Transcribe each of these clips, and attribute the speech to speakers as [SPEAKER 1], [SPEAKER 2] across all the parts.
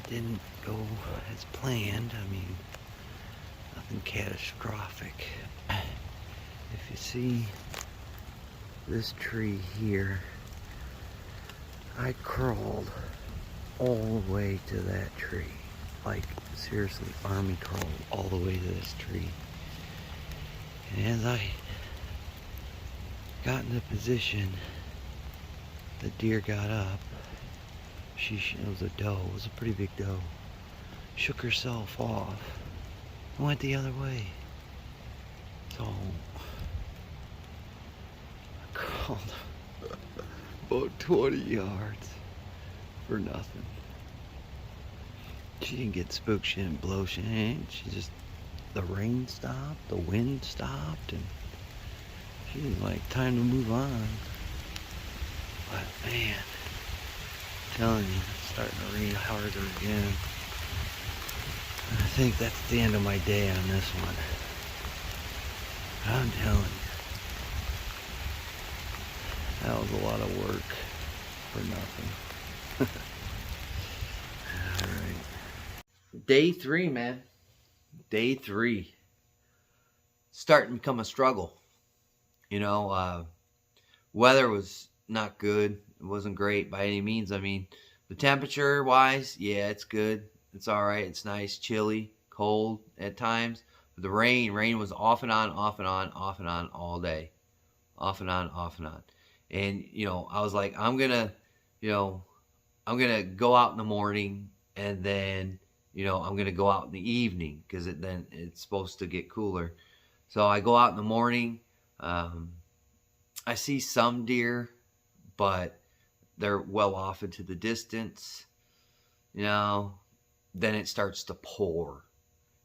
[SPEAKER 1] didn't go as planned. I mean, nothing catastrophic. If you see this tree here, I crawled all the way to that tree. Like, seriously, army crawled all the way to this tree. And as I got into position, the deer got up. It was a doe, it was a pretty big doe. Shook herself off and went the other way. So, I crawled about 20 yards for nothing. She didn't get spooked, she didn't blow, she just, the rain stopped, the wind stopped, and she was like, time to move on. But man, I'm telling you, it's starting to rain harder again. I think that's the end of my day on this one. I'm telling you, that was a lot of work for nothing. Alright. Day 3, man. Day 3. Starting to become a struggle. You know, weather was not good. It wasn't great by any means. I mean, the temperature wise, yeah, it's good. It's all right. It's nice, chilly, cold at times. But the rain was off and on, off and on, off and on all day. Off and on, off and on. And, you know, I was like, I'm going to go out in the morning, and then, you know, I'm going to go out in the evening because then it's supposed to get cooler. So I go out in the morning. I see some deer, but they're well off into the distance. You know, then it starts to pour.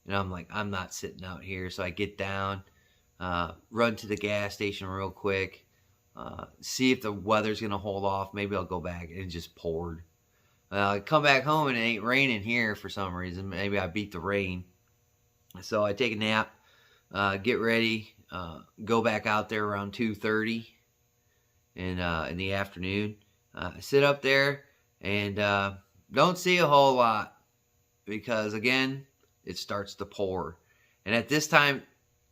[SPEAKER 1] And I'm like, I'm not sitting out here. So I get down, run to the gas station real quick, see if the weather's going to hold off. Maybe I'll go back. And it just poured. I come back home and it ain't raining here for some reason. Maybe I beat the rain. So I take a nap, get ready, go back out there around 2:30 in the afternoon. I sit up there and don't see a whole lot because, again, it starts to pour. And at this time,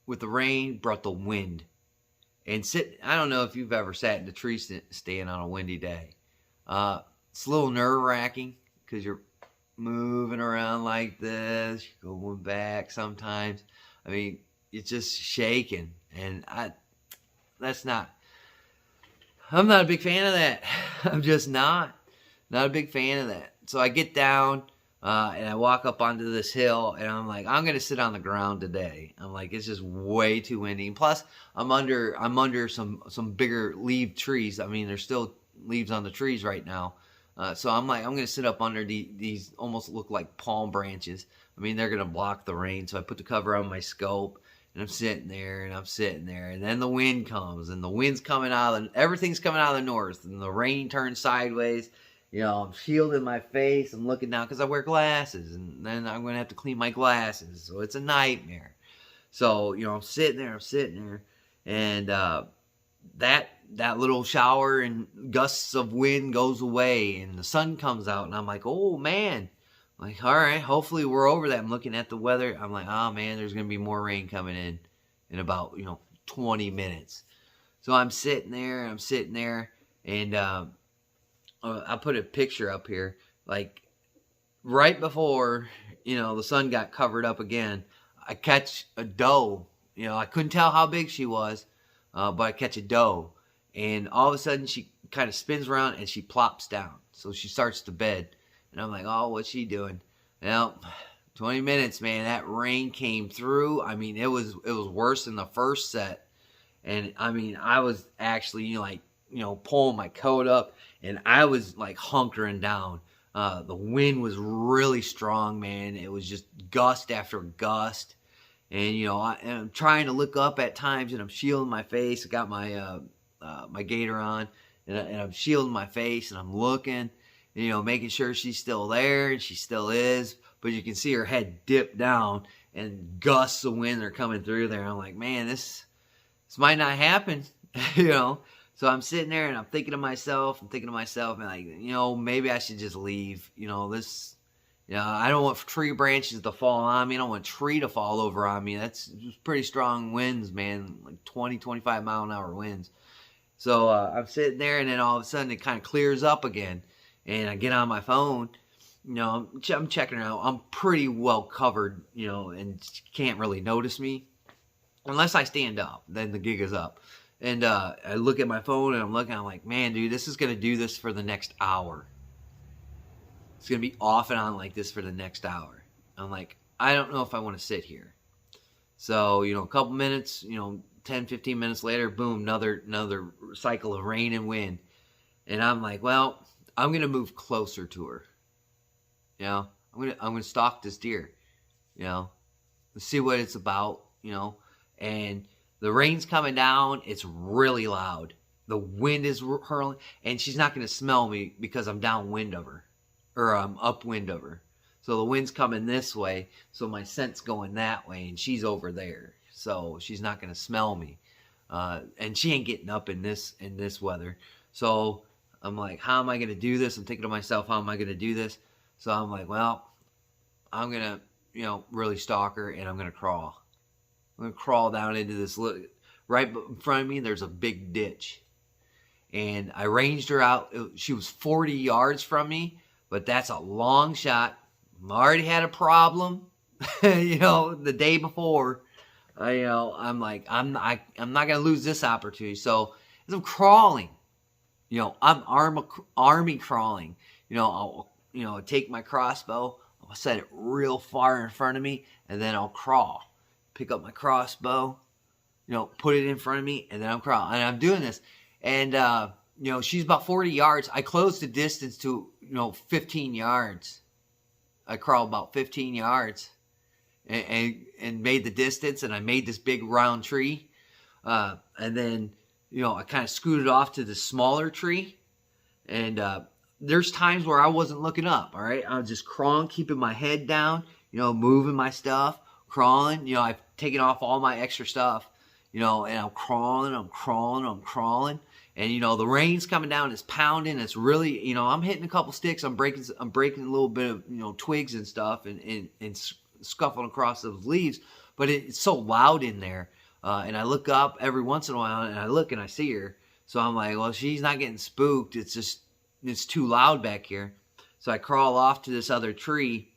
[SPEAKER 1] with the rain, brought the wind. And I don't know if you've ever sat in the tree stand on a windy day. It's a little nerve-wracking because you're moving around like this, you're going back sometimes. I mean, it's just shaking. And I'm not a big fan of that. I'm just not a big fan of that. So I get down and I walk up onto this hill, and I'm like, I'm gonna sit on the ground today. I'm like, it's just way too windy. And plus, I'm under some bigger leaf trees. I mean, there's still leaves on the trees right now. So I'm like, I'm gonna sit up under these almost look like palm branches. I mean, they're gonna block the rain. So I put the cover on my scope. And I'm sitting there, and then the wind comes, and the wind's coming out, everything's coming out of the north, and the rain turns sideways. You know, I'm shielding my face, I'm looking down, because I wear glasses, and then I'm going to have to clean my glasses, so it's a nightmare. So, you know, I'm sitting there, and that little shower and gusts of wind goes away, and the sun comes out, and I'm like, oh, man. Like, all right, hopefully we're over that. I'm looking at the weather. I'm like, oh, man, there's going to be more rain coming in about, 20 minutes. So I'm sitting there, and I put a picture up here. Like, right before, the sun got covered up again, I catch a doe. I couldn't tell how big she was, but I catch a doe. And all of a sudden, she kind of spins around, and she plops down. So she starts to bed. And I'm like, oh, what's she doing? Well, 20 minutes, man, that rain came through. I mean, it was worse than the first set. And I mean, I was actually, pulling my coat up, and I was like hunkering down. The wind was really strong, man. It was just gust after gust. And, I'm trying to look up at times, and I'm shielding my face. I got my my gaiter on, and I'm shielding my face, and I'm looking. Making sure she's still there, and she still is, but you can see her head dip down, and gusts of wind are coming through there. I'm like, man, this might not happen, So I'm sitting there, and I'm thinking to myself, and like, maybe I should just leave. This You know, I don't want tree branches to fall on me. I don't want a tree to fall over on me. That's pretty strong winds, man, like 20, 25 mile an hour winds. So I'm sitting there, and then all of a sudden it kind of clears up again, and I get on my phone. You know, I'm checking it out. I'm pretty well covered, you know, and can't really notice me unless I stand up. Then the gig is up. And I look at my phone, and I'm like, man, dude, this is going to do this for the next hour. It's going to be off and on like this for the next hour. I'm like, I don't know if I want to sit here. So, you know, a couple minutes, you know, 10, 15 minutes later, boom, another cycle of rain and wind. And I'm like, well, I'm going to move closer to her. You know, I'm going to stalk this deer, you know, see what it's about, you know. And the rain's coming down. It's really loud. The wind is hurling, and she's not going to smell me because I'm downwind of her, or I'm upwind of her. So the wind's coming this way, so my scent's going that way, and she's over there. So she's not going to smell me. And she ain't getting up in this weather. So I'm like, how am I going to do this? I'm thinking to myself, how am I going to do this? So I'm like, well, I'm going to, you know, really stalk her, and I'm going to crawl. I'm going to crawl down into this, right in front of me, there's a big ditch. And I ranged her out. She was 40 yards from me, but that's a long shot. I already had a problem, you know, the day before. You know, I'm like, I'm not going to lose this opportunity. So as I'm crawling, you know, I'm army crawling. You know, I'll take my crossbow, I'll set it real far in front of me, and then I'll crawl. Pick up my crossbow, you know, put it in front of me, and then I'm crawling. And I'm doing this. And, you know, she's about 40 yards. I closed the distance to, you know, 15 yards. I crawled about 15 yards and made the distance. And I made this big round tree. And then, you know, I kind of scooted off to the smaller tree. And there's times where I wasn't looking up, all right? I was just crawling, keeping my head down, you know, moving my stuff, crawling. You know, I've taken off all my extra stuff, you know, and I'm crawling. And, you know, the rain's coming down, it's pounding, it's really, you know, I'm hitting a couple sticks, I'm breaking a little bit of, you know, twigs and stuff and scuffling across those leaves, but it's so loud in there. And I look up every once in a while, and I look and I see her. So I'm like, well, she's not getting spooked. It's too loud back here. So I crawl off to this other tree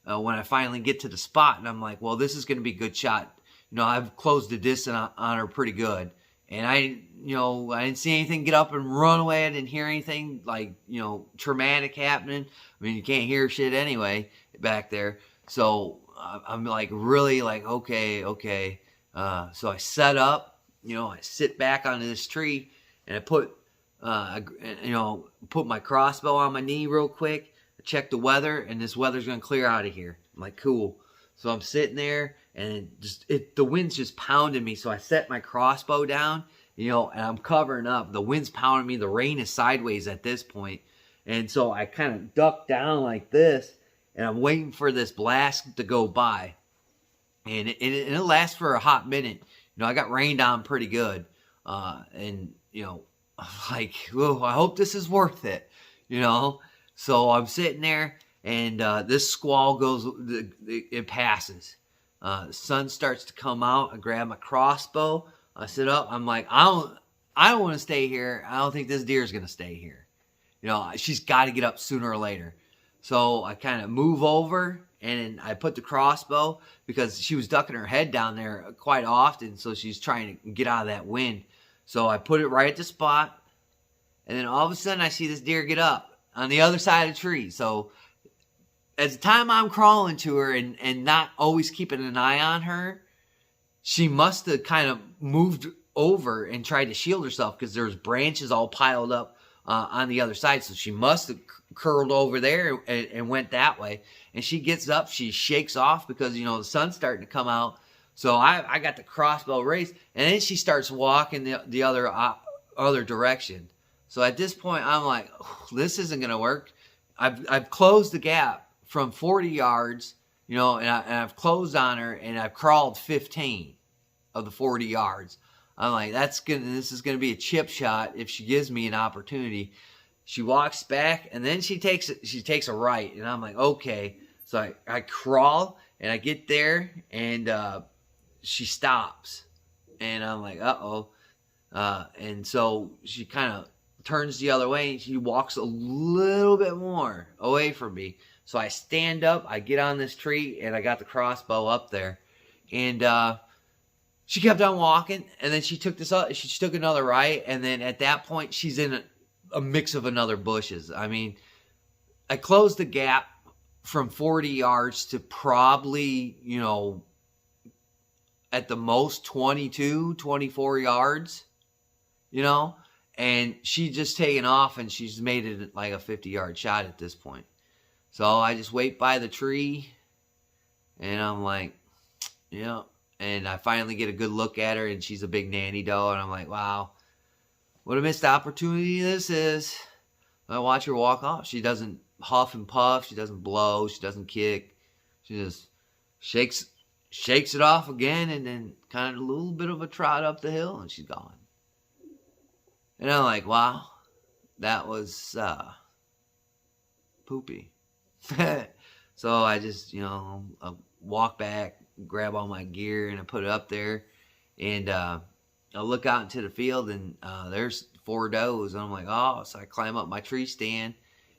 [SPEAKER 1] when I finally get to the spot, and I'm like, well, this is going to be a good shot. You know, I've closed the distance on her pretty good. And I didn't see anything get up and run away. I didn't hear anything like, you know, traumatic happening. I mean, you can't hear shit anyway back there. So I'm like, really like, okay. So I set up, you know, I sit back onto this tree, and I put my crossbow on my knee real quick. I check the weather, and this weather's going to clear out of here. I'm like, cool. So I'm sitting there, and the wind's just pounding me. So I set my crossbow down, you know, and I'm covering up. The wind's pounding me. The rain is sideways at this point. And so I kind of duck down like this, and I'm waiting for this blast to go by. And it'll last for a hot minute. You know, I got rained on pretty good. And, you know, I'm like, oh, I hope this is worth it, you know. So I'm sitting there, and this squall goes, it passes. Sun starts to come out. I grab my crossbow. I sit up. I'm like, I don't want to stay here. I don't think this deer is going to stay here. You know, she's got to get up sooner or later. So I kind of move over, and I put the crossbow, because she was ducking her head down there quite often. So she's trying to get out of that wind. So I put it right at the spot. And then all of a sudden I see this deer get up on the other side of the tree. So at the time I'm crawling to her and not always keeping an eye on her, she must have kind of moved over and tried to shield herself, because there's branches all piled up on the other side. So she must have curled over there and went that way. And she gets up, she shakes off, because, you know, the sun's starting to come out. So I got the crossbow raised, and then she starts walking the other direction. So at this point, I'm like, oh, this isn't going to work. I've closed the gap from 40 yards, you know, and I've closed on her, and I've crawled 15 of the 40 yards. I'm like, this is gonna be a chip shot if she gives me an opportunity. She walks back, and then she takes a right, and I'm like, okay. So I crawl and I get there and she stops. And I'm like, uh-oh. And so she kind of turns the other way and she walks a little bit more away from me. So I stand up, I get on this tree, and I got the crossbow up there. And she kept on walking, and then she took another right, and then at that point she's in a mix of another bushes. I mean, I closed the gap from 40 yards to probably, at the most 22, 24 yards, and she's just taken off and she's made it like a 50-yard shot at this point. So I just wait by the tree and I'm like, yeah. And I finally get a good look at her and she's a big nanny doe. And I'm like, wow, what a missed opportunity this is. I watch her walk off. She doesn't huff and puff. She doesn't blow. She doesn't kick. She just shakes it off again and then kind of a little bit of a trot up the hill and she's gone. And I'm like, wow, that was poopy. So I just, I walk back, grab all my gear, and I put it up there. And I look out into the field, and there's 4 does. And I'm like, oh, so I climb up my tree stand.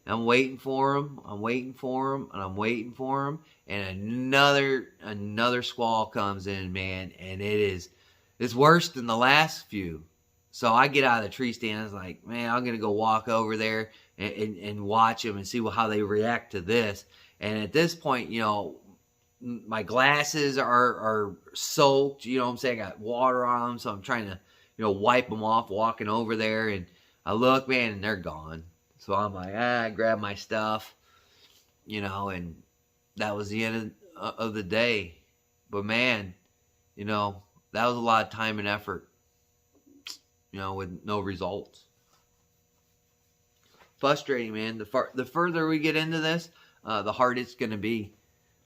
[SPEAKER 1] And I'm waiting for them. I'm waiting for them, and I'm waiting for them. And another squall comes in, man. And it's worse than the last few. So I get out of the tree stand. I was like, man, I'm going to go walk over there and watch them and see how they react to this. And at this point, my glasses are soaked. You know what I'm saying? I got water on them. So I'm trying to, wipe them off walking over there. And I look, man, and they're gone. So I'm like, I grab my stuff, and that was the end of the day. But man, that was a lot of time and effort. With no results. Frustrating, man. The further we get into this, the harder it's going to be.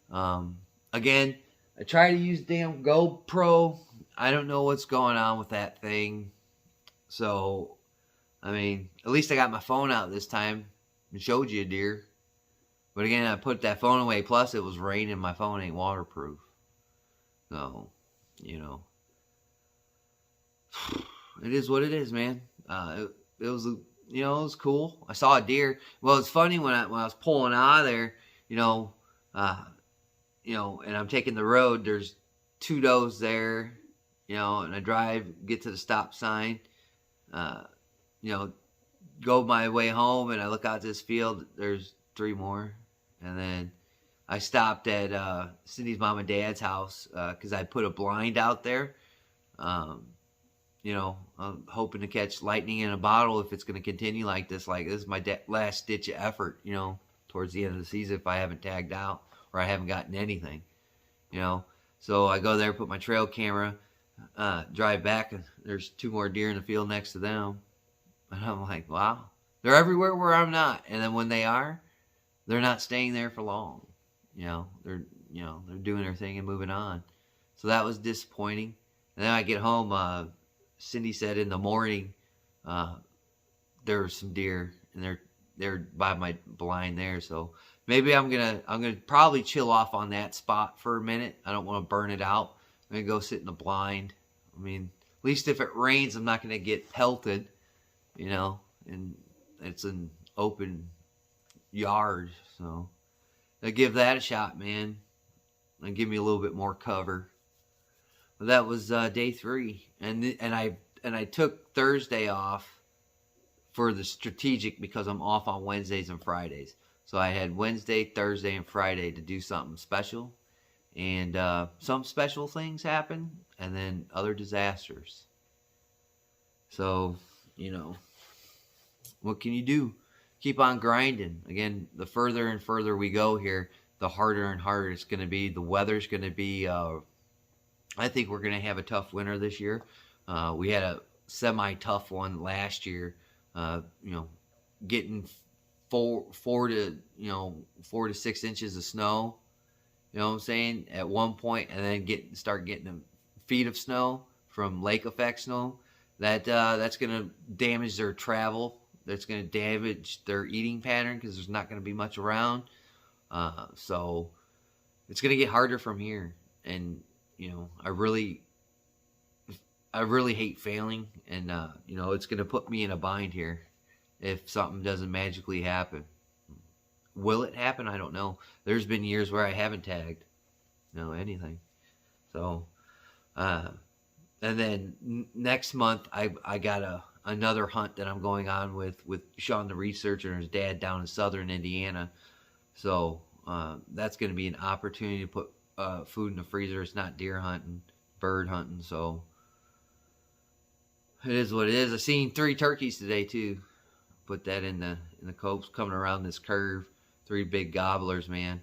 [SPEAKER 1] Again, I try to use damn GoPro. I don't know what's going on with that thing. So, I mean, at least I got my phone out this time and showed you a deer. But again, I put that phone away. Plus, it was raining. My phone ain't waterproof. So, it is what it is, man. It was, it was cool. I saw a deer. Well, it's funny when I was pulling out of there, and I'm taking the road. There's 2 does there, and I get to the stop sign, go my way home, and I look out this field. There's 3 more, and then I stopped at Cindy's mom and dad's house because I put a blind out there. I'm hoping to catch lightning in a bottle if it's going to continue like this. Like, this is my last ditch effort, towards the end of the season if I haven't tagged out or I haven't gotten anything, So I go there, put my trail camera, drive back, and there's 2 more deer in the field next to them. And I'm like, wow, they're everywhere where I'm not. And then when they are, they're not staying there for long. They're doing their thing and moving on. So that was disappointing. And then I get home, Cindy said in the morning there were some deer and they're by my blind there. So maybe I'm gonna probably chill off on that spot for a minute. I don't want to burn it out. I'm gonna go sit in the blind. I mean, at least if it rains, I'm not gonna get pelted, and it's an open yard. So I'll give that a shot, man, and give me a little bit more cover. That was day 3, and I took Thursday off for the strategic because I'm off on Wednesdays and Fridays. So I had Wednesday, Thursday, and Friday to do something special, and some special things happen, and then other disasters. So what can you do? Keep on grinding. Again, the further and further we go here, the harder and harder it's going to be. The weather's going to be. I think we're going to have a tough winter this year. We had a semi-tough one last year, getting 4 to 6 inches of snow, what I'm saying, at one point, and then start getting feet of snow from lake effect snow. That's going to damage their travel. That's going to damage their eating pattern because there's not going to be much around. So it's gonna get harder from here, and you know, I really hate failing, and you know, it's gonna put me in a bind here if something doesn't magically happen. Will it happen? I don't know. There's been years where I haven't tagged, anything. So, and then next month I got another hunt that I'm going on with Sean the researcher and his dad down in southern Indiana. So that's going to be an opportunity to put food in the freezer. It's not deer hunting, bird hunting. So it is what it is. I seen 3 turkeys today too. Put that in the copes coming around this curve. 3 big gobblers, man.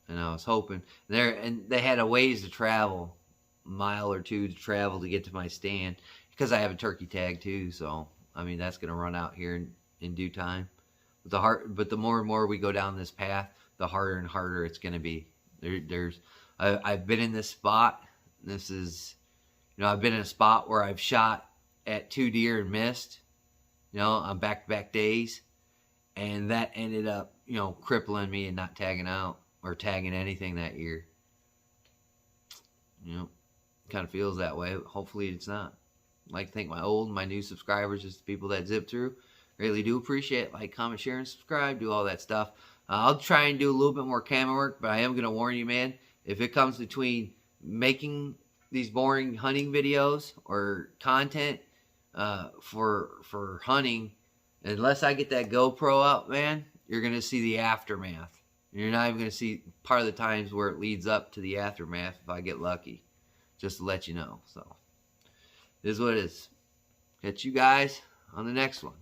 [SPEAKER 1] And I was hoping they had a ways to travel, a mile or 2 to travel to get to my stand, because I have a turkey tag too. So I mean, that's gonna run out here in due time. But the more and more we go down this path, the harder and harder it's gonna be. I've been in this spot. This is, I've been in a spot where I've shot at 2 deer and missed, on back-to-back days, and that ended up, crippling me and not tagging out or tagging anything that year. Kind of feels that way. Hopefully it's not. I'd like to thank my old and my new subscribers, just the people that zip through. Really do appreciate it. Like, comment, share, and subscribe. Do all that stuff. I'll try and do a little bit more camera work, but I am going to warn you, man, if it comes between making these boring hunting videos or content for hunting, unless I get that GoPro up, man, you're going to see the aftermath. You're not even going to see part of the times where it leads up to the aftermath if I get lucky. Just to let you know. So, it is what it is. Catch you guys on the next one.